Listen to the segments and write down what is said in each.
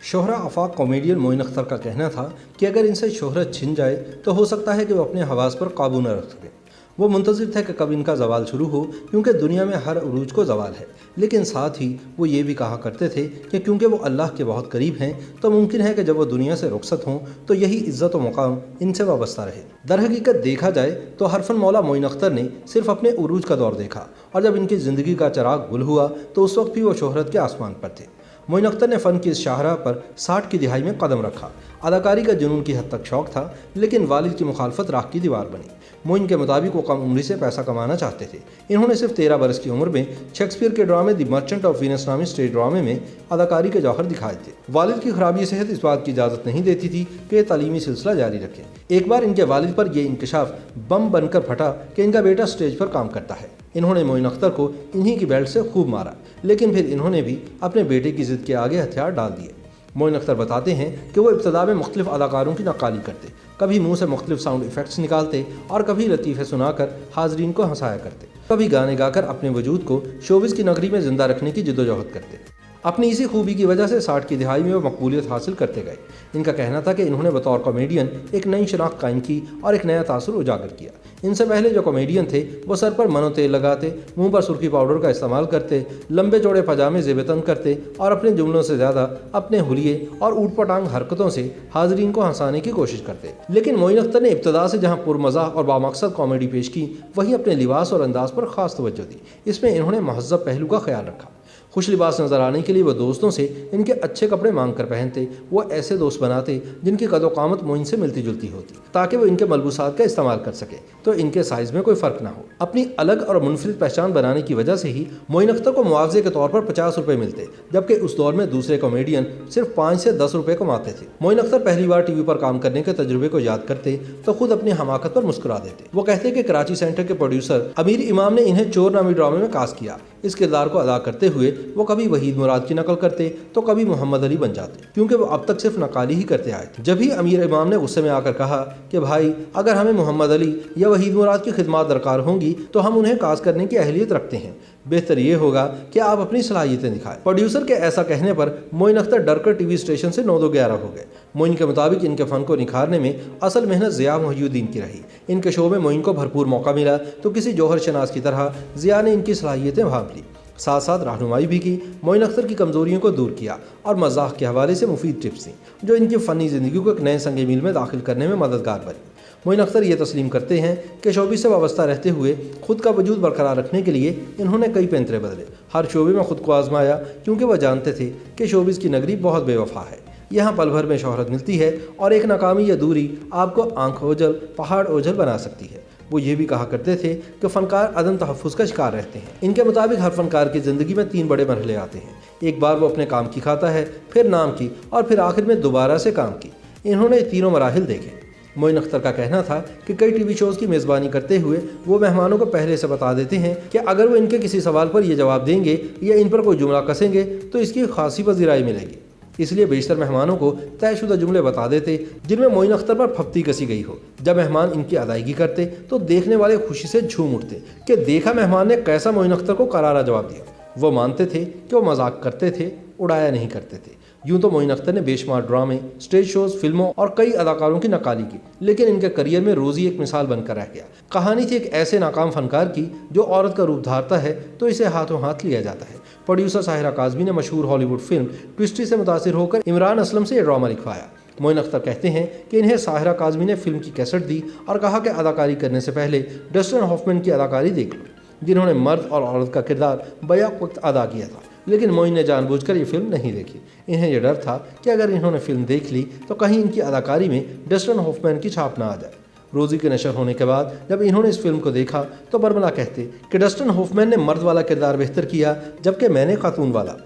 शोहरा आफाक comedian Moin Akhtar का कहना था कि अगर इनसे शोहरत छिन जाए तो हो सकता है कि वो अपने हवास पर काबू न रख सकें। वो मुंतज़िर थे कि कब इनका ज़वाल शुरू हो, क्योंकि दुनिया में हर उरूज को ज़वाल है। लेकिन साथ ही वो ये भी कहा करते थे कि क्योंकि वो अल्लाह के बहुत करीब हैं तो मुमकिन है कि जब वो दुनिया से रुखसत हों तो यही इज़्ज़त व मुकाम इनसे वाबस्ता रहे। दरहकीकत देखा जाए तो हरफन मौला मोइन अख्तर ने सिर्फ अपने उरूज का दौर देखा, और जब इनकी ज़िंदगी का चिराग गुल हुआ तो उस वक्त भी वो शोहरत के आसमान पर थे। मोइन अख्तर ने फ़न की इस शाहराह पर 60 की दिहाई में कदम रखा। अदाकारी का जुनून की हद तक शौक़ था, लेकिन वालिद की मुखालफत राख की दीवार बनी। मोइन के मुताबिक वो कम उम्री से पैसा कमाना चाहते थे। इन्होंने सिर्फ 13 बरस की उम्र में शेक्सपियर के ड्रामे द मर्चेंट ऑफ वीनस नामी स्टेज ड्रामे में अदाकारी के जौहर दिखाए थे। वालिद की खराबी सेहत इस बात की इजाज़त नहीं देती थी कि तालीमी सिलसिला जारी रखें। एक बार इनके वालिद पर यह इंकशाफ बम बनकर फटा कि इनका बेटा स्टेज पर काम करता है। इन्होंने मोइन अख्तर को इन्हीं की बेल्ट से खूब मारा, लेकिन फिर इन्होंने भी अपने बेटे की ज़िद के आगे हथियार डाल दिए। मोइन अख्तर बताते हैं कि वो इब्तदा में मुख्तलिफ अदाकारों की नक्काली करते, कभी मुंह से मुख्तलिफ साउंड इफ़ेक्ट्स निकालते और कभी लतीफ़े सुनाकर हाजरीन को हंसाया करते, कभी गाने गाकर अपने वजूद को शोबिज़ की नगरी में ज़िंदा रखने की जिद्दोजहद करते। अपनी इसी खूबी की वजह से 60 की दिहाई में वो मकबूलियत हासिल करते गए। इनका कहना था कि इन्होंने बतौर कॉमेडियन एक नई शनाख्त कायम की और एक नया तासुर उजागर किया। इनसे पहले जो कॉमेडियन थे वो सर पर मनो तेल लगाते, मुंह पर सुर्खी पाउडर का इस्तेमाल करते, लंबे चौड़े पजामे ज़ेबतन करते और अपने जुमलों से ज़्यादा अपने हुलिये और ऊटपटांग हरकतों से हाजरीन को हंसाने की कोशिश करते। लेकिन मोइन अख्तर ने इब्तदा से जहाँ पुरमज़ाह और बामकसद कॉमेडी पेश की, वहीं अपने लिबास और अंदाज पर ख़ास तवज्जो दी। इसमें इन्होंने महज़ब पहलू का ख्याल रखा। खुश लिबास नज़र आने के लिए वो दोस्तों से इनके अच्छे कपड़े मांग कर पहनते। वो ऐसे दोस्त बनाते जिनकी कदो कामत मोइन से मिलती जुलती होती, ताकि वो इनके मलबूसात का इस्तेमाल कर सके तो इनके साइज़ में कोई फ़र्क ना हो। अपनी अलग और मुनफरिद पहचान बनाने की वजह से ही मोइन अख्तर को मुआवजे के तौर पर 50 रुपये मिलते, जबकि उस दौर में दूसरे कॉमेडियन सिर्फ 5 से 10 रुपये कमाते थे। मोइन अख्तर पहली बार टीवी पर काम करने के तजुर्बे को याद करते तो खुद अपनी हमाकत पर मुस्कुरा देते। वो कहते कि कराची सेंटर के प्रोड्यूसर अमीर इमाम ने इन्हें चोर नामी ड्रामे में कास्ट किया। इस किरदार को अदा करते हुए वो कभी वहीद मुराद की नकल करते तो कभी मोहम्मद अली बन जाते, क्योंकि वो अब तक सिर्फ नकाली ही करते आए थे। जब ही अमीर इमाम ने गुस्से में आकर कहा कि भाई अगर हमें मोहम्मद अली या वहीद मुराद की खिदमत दरकार होंगी तो हम उन्हें कास्ट करने की अहलियत रखते हैं, बेहतर ये होगा कि आप अपनी सलाहियतें दिखाएं। प्रोड्यूसर के ऐसा कहने पर मोइन अख्तर डरकर टीवी स्टेशन से 9-11 हो गए। मोइन के मुताबिक इनके फ़न को निखारने में असल मेहनत ज़िया मोहिउद्दीन की रही। इनके शो में मोइन को भरपूर मौका मिला तो किसी जौहर शनास की तरह ज़िया ने इनकी सलाहियतें भांप ली, साथ साथ रहनुमाई भी की। मोइन अख्तर की कमज़ोरियों को दूर किया और मज़ाक के हवाले से मुफीद टिप्स दी, जो इनकी फ़नी ज़िंदगी को एक नए संग मील में दाखिल करने में मददगार बनी। मोइन अख्तर ये तस्लीम करते हैं कि शोबे से वाबस्ता रहते हुए खुद का वजूद बरकरार रखने के लिए इन्होंने कई पैंतरे बदले, हर शोबे में खुद को आजमाया, क्योंकि वह जानते थे कि शोबिज़ की नगरी बहुत बेवफा है। यहाँ पल भर में शोहरत मिलती है और एक नाकामी या दूरी आपको आंख ओझल पहाड़ ओझल बना सकती है। वो ये भी कहा करते थे कि फ़नकार अदम तहफ़्फ़ुज़ का शिकार रहते हैं। इनके मुताबिक हर फ़नकार की ज़िंदगी में 3 बड़े मरहले आते हैं। एक बार वो अपने काम की खाता है, फिर नाम की और फिर आखिर में दोबारा से काम की। इन्होंने तीनों मराहिल देखे। मोइन अख्तर का कहना था कि कई टीवी शोज़ की मेज़बानी करते हुए वो मेहमानों को पहले से बता देते हैं कि अगर वो इनके किसी सवाल पर ये जवाब देंगे या इन पर कोई जुमला कसेंगे तो इसकी खासी पज़ीराई मिलेगी। इसलिए बेशतर मेहमानों को तयशुदा जुमले बता देते जिनमें मोइन अख्तर पर फप्ती कसी गई हो। जब मेहमान इनकी अदायगी करते तो देखने वाले खुशी से झूम उठते कि देखा मेहमान ने कैसा मोइन अख्तर को करारा जवाब दिया। वो मानते थे कि वो मजाक करते थे, उड़ाया नहीं करते थे। यूँ तो मोइन अख्तर ने बेशुमार ड्रामे, स्टेज शोज़, फिल्मों और कई अदाकारों की नकाली की, लेकिन इनके करियर में रोज़ी एक मिसाल बनकर रह गया। कहानी थी एक ऐसे नाकाम फनकार की जो औरत का रूप धारता है तो इसे हाथों हाथ लिया जाता है। प्रोड्यूसर साहिरा काज़मी ने मशहूर हॉलीवुड फिल्म ट्विस्टी से मुतासिर होकर इमरान असलम से यह ड्रामा लिखवाया। मोइन अख्तर कहते हैं कि इन्हें साहिरा काज़मी ने फिल्म की कैसेट दी और कहा कि अदाकारी करने से पहले डस्टिन हॉफमैन की अदाकारी देख लो, जिन्होंने मर्द और औरत का किरदार बैक वक्त अदा किया था। लेकिन मोइन ने जानबूझकर ये फिल्म नहीं देखी। इन्हें यह डर था कि अगर इन्होंने फिल्म देख ली तो कहीं इनकी अदाकारी में डस्टिन हॉफमैन की छाप ना आ जाए। रोज़ी के नशर होने के बाद जब इन्होंने इस फिल्म को देखा तो बरमला कहते कि डस्टिन हॉफमैन ने मर्द वाला किरदार बेहतर किया, जबकि मैंने खातून वाला।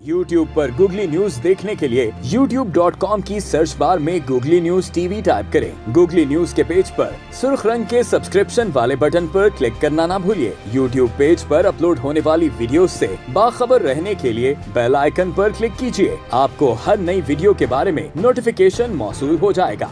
YouTube पर गूगली न्यूज देखने के लिए youtube.com की सर्च बार में गूगली न्यूज टीवी टाइप करें। गूगली न्यूज के पेज पर सुर्ख रंग के सब्सक्रिप्शन वाले बटन पर क्लिक करना ना भूलिए। YouTube पेज पर अपलोड होने वाली वीडियोस से बाखबर रहने के लिए बेल आइकन पर क्लिक कीजिए। आपको हर नई वीडियो के बारे में नोटिफिकेशन मौसूल हो जाएगा।